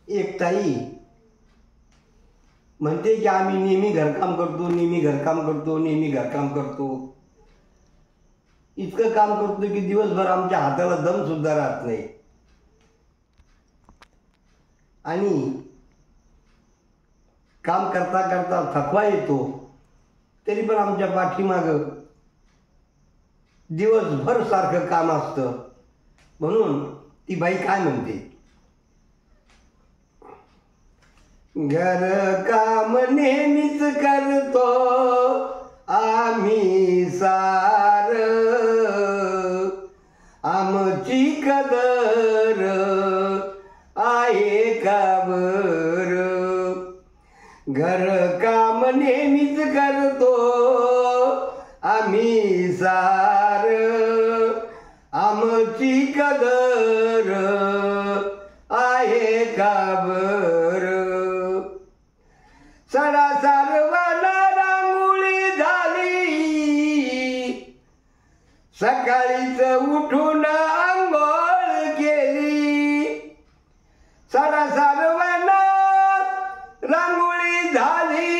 एक ताई म्हणते की आम्ही नेहमी घरकाम करतो, नेहमी घरकाम करतो, नेहमी घरकाम करतो. इतकं काम करतो की दिवसभर आमच्या हाताला दम सुद्धा राहत नाही. आणि काम करता करता थकवा येतो, तरी पण आमच्या पाठीमागं दिवसभर सारखं काम असतं. म्हणून ती बाई काय म्हणते, घर काम नेहमीच करतो आम्ही सार, आमची कदर आहे का बर. घर काम नेहमीच करतो आम्ही सार, आमची कदर आहे का बर. सडा सारवाला रांगोळी झाली, सकाळीच उठून आंघोळ केली. सडा सारवाला रांगोळी झाली,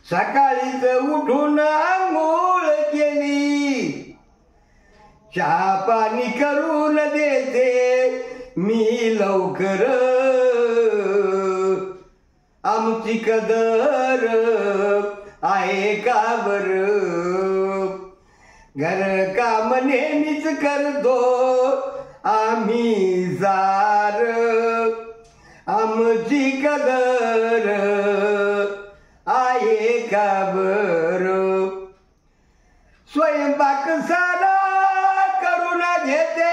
सकाळीच उठून आंघोळ केली. चहा पाणी करून देते मी लवकर, आमची कदर आहे का बर. घर काम नेहमीच करतो आम्ही सार, आमची कदर आहे का बर. स्वयंपाक सारा करून घेते,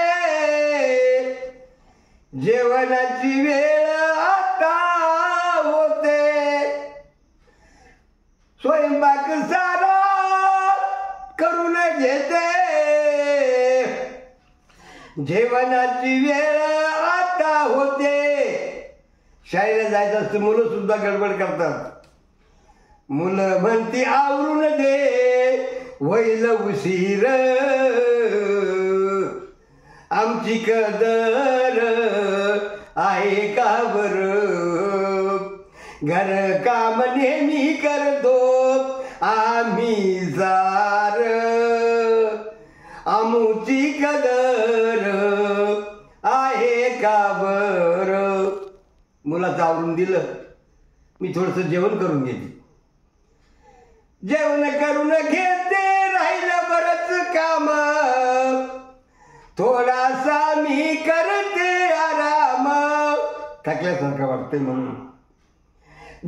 जेवणाची वेळ आता होते. स्वयंपाक सारा करून घेते, जेवणाची वेळ आता होते. शाळेला जायचं असतं, मुलं सुद्धा गडबड करतात. मुलं म्हणती आवरून दे होईल उशीर, आमची कदर आहे का बर. घर काम नेहमी करतो आम्ही सार, आमची कदर आहे का बर. मुलाचं आवरून दिलं, मी थोडंसं जेवण करून घेते. जेवण करून घेते, राहिलं बरंच काम, थोडासा मी करते आराम. थकल्यासारखं वाटतंय म्हणून.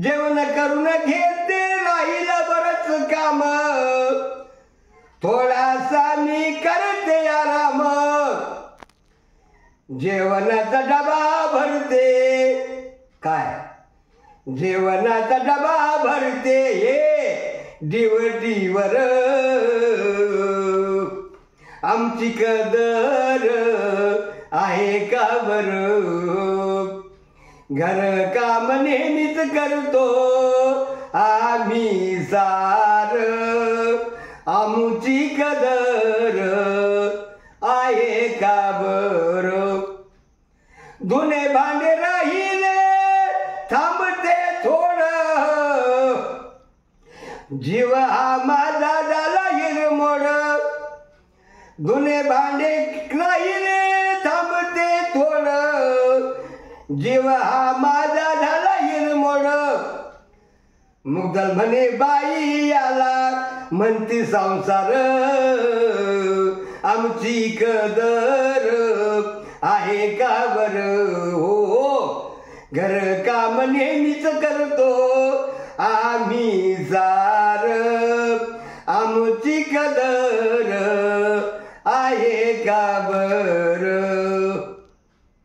जेवण करून घेते, राहिलं बरंच काम, थोडासा मी करते आराम. जेवणाचा डबा भरते, काय जेवणाचा डबा भरते दिवटीवर, आमची कदर आहे का बर. घर काम नेहमीच करतो आम्ही सार, आमची कदर आहे का बर. धुणे भांडे राहिले थांबते थोडं, जीव हा माझा झाला हिरमोड. धुणे भांडे राहिले थांबते थोडं, जीव हा माझा झाला हिरमोड. मुग्दल म्हणे बाई आला म्हणती संसार, आमची कदर आहे का बर. हो घर काम नेहमीच करतो आम्ही सार,